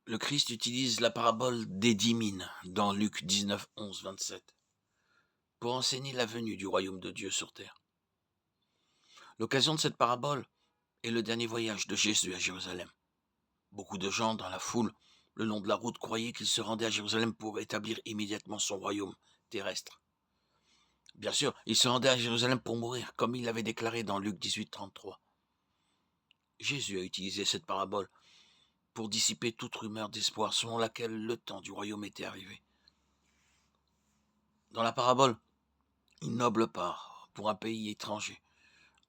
Le Christ utilise la parabole des 10 mines dans Luc 19, 11, 27 pour enseigner la venue du royaume de Dieu sur terre. L'occasion de cette parabole est le dernier voyage de Jésus à Jérusalem. Beaucoup de gens dans la foule, le long de la route, croyaient qu'il se rendait à Jérusalem pour établir immédiatement son royaume terrestre. Bien sûr, il se rendait à Jérusalem pour mourir, comme il l'avait déclaré dans Luc 18, 33. Jésus a utilisé cette parabole pour dissiper toute rumeur d'espoir selon laquelle le temps du royaume était arrivé. Dans la parabole, une noble part pour un pays étranger,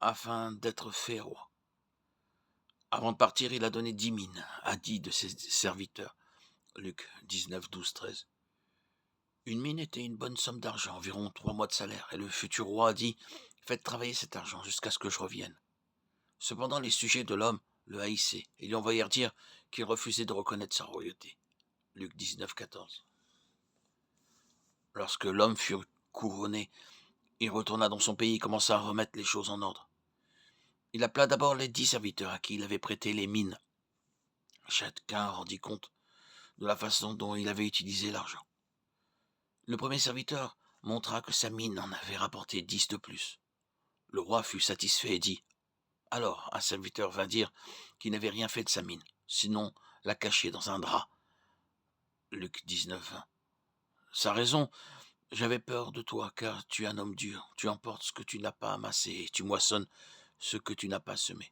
afin d'être fait roi. Avant de partir, il a donné 10 mines à 10 de ses serviteurs. Luc 19, 12, 13. Une mine était une bonne somme d'argent, environ 3 mois de salaire, et le futur roi a dit « Faites travailler cet argent jusqu'à ce que je revienne ». Cependant, les sujets de l'homme le haïssaient et lui envoyèrent dire qu'il refusait de reconnaître sa royauté. Luc 19, 14. Lorsque l'homme fut couronné, il retourna dans son pays et commença à remettre les choses en ordre. Il appela d'abord les 10 serviteurs à qui il avait prêté les mines. Chacun rendit compte de la façon dont il avait utilisé l'argent. Le premier serviteur montra que sa mine en avait rapporté 10 de plus. Le roi fut satisfait et dit « Alors un serviteur vint dire qu'il n'avait rien fait de sa mine, sinon la cacher dans un drap. » Luc 19, 20. Sa raison: « J'avais peur de toi, car tu es un homme dur. Tu emportes ce que tu n'as pas amassé et tu moissonnes ce que tu n'as pas semé. »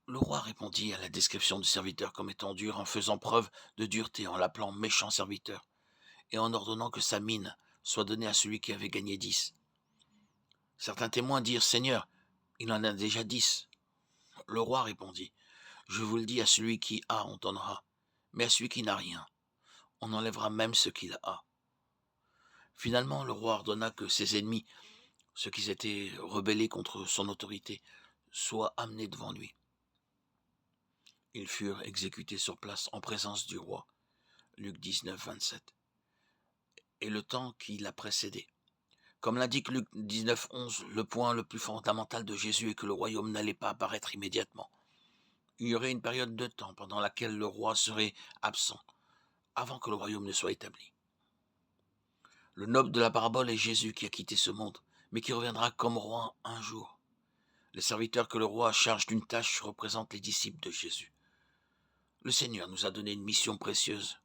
Le roi répondit à la description du serviteur comme étant dur en faisant preuve de dureté, en l'appelant méchant serviteur, et en ordonnant que sa mine soit donnée à celui qui avait gagné 10. Certains témoins dirent « Seigneur, il en a déjà 10. » Le roi répondit « Je vous le dis, à celui qui a, on donnera, mais à celui qui n'a rien, on enlèvera même ce qu'il a. » Finalement, le roi ordonna que ses ennemis, ceux qui s'étaient rebellés contre son autorité, soient amenés devant lui. Ils furent exécutés sur place en présence du roi. Luc 19, 27. Et le temps qui l'a précédé. Comme l'indique Luc 19, 11, le point le plus fondamental de Jésus est que le royaume n'allait pas apparaître immédiatement. Il y aurait une période de temps pendant laquelle le roi serait absent, avant que le royaume ne soit établi. Le noble de la parabole est Jésus qui a quitté ce monde, mais qui reviendra comme roi un jour. Les serviteurs que le roi charge d'une tâche représentent les disciples de Jésus. Le Seigneur nous a donné une mission précieuse,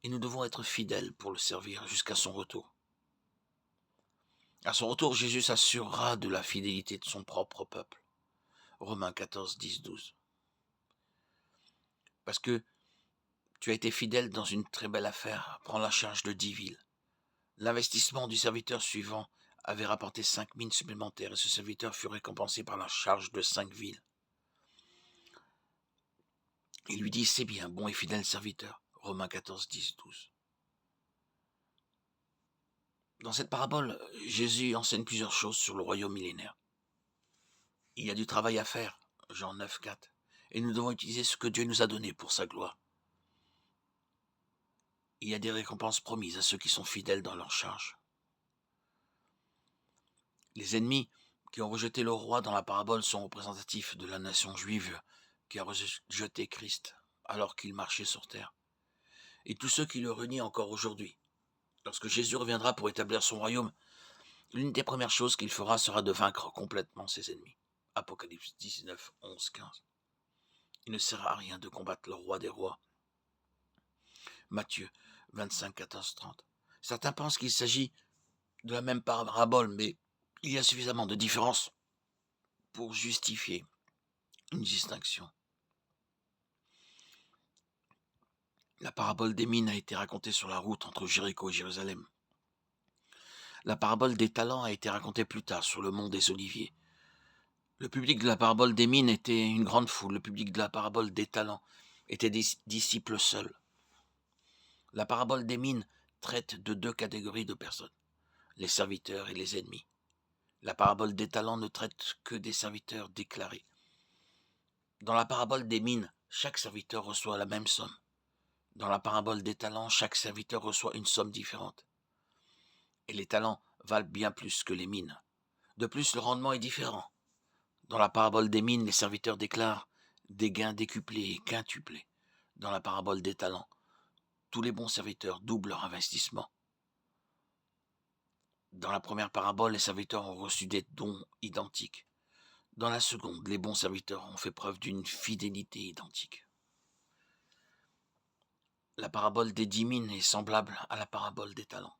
et nous devons être fidèles pour le servir jusqu'à son retour. À son retour, Jésus s'assurera de la fidélité de son propre peuple. Romains 14, 10, 12. Parce que tu as été fidèle dans une très belle affaire, prends la charge de 10 villes. L'investissement du serviteur suivant avait rapporté 5 mines supplémentaires et ce serviteur fut récompensé par la charge de 5 villes. Il lui dit « C'est bien, bon et fidèle serviteur ». Romains 14, 10, 12. Dans cette parabole, Jésus enseigne plusieurs choses sur le royaume millénaire. Il y a du travail à faire, Jean 9, 4, et nous devons utiliser ce que Dieu nous a donné pour sa gloire. Il y a des récompenses promises à ceux qui sont fidèles dans leur charge. Les ennemis qui ont rejeté le roi dans la parabole sont représentatifs de la nation juive qui a rejeté Christ alors qu'il marchait sur terre, et tous ceux qui le renient encore aujourd'hui. Lorsque Jésus reviendra pour établir son royaume, l'une des premières choses qu'il fera sera de vaincre complètement ses ennemis. Apocalypse 19, 11, 15. Il ne sert à rien de combattre le roi des rois. Matthieu 25, 14, 30. Certains pensent qu'il s'agit de la même parabole, mais il y a suffisamment de différences pour justifier une distinction. La parabole des mines a été racontée sur la route entre Jéricho et Jérusalem. La parabole des talents a été racontée plus tard sur le mont des Oliviers. Le public de la parabole des mines était une grande foule. Le public de la parabole des talents était des disciples seuls. La parabole des mines traite de 2 catégories de personnes, les serviteurs et les ennemis. La parabole des talents ne traite que des serviteurs déclarés. Dans la parabole des mines, chaque serviteur reçoit la même somme. Dans la parabole des talents, chaque serviteur reçoit une somme différente. Et les talents valent bien plus que les mines. De plus, le rendement est différent. Dans la parabole des mines, les serviteurs déclarent des gains décuplés et quintuplés, Dans la parabole des talents, tous les bons serviteurs doublent leur investissement. Dans la première parabole, les serviteurs ont reçu des dons identiques. Dans la seconde, les bons serviteurs ont fait preuve d'une fidélité identique. La parabole des 10 000 est semblable à la parabole des talents.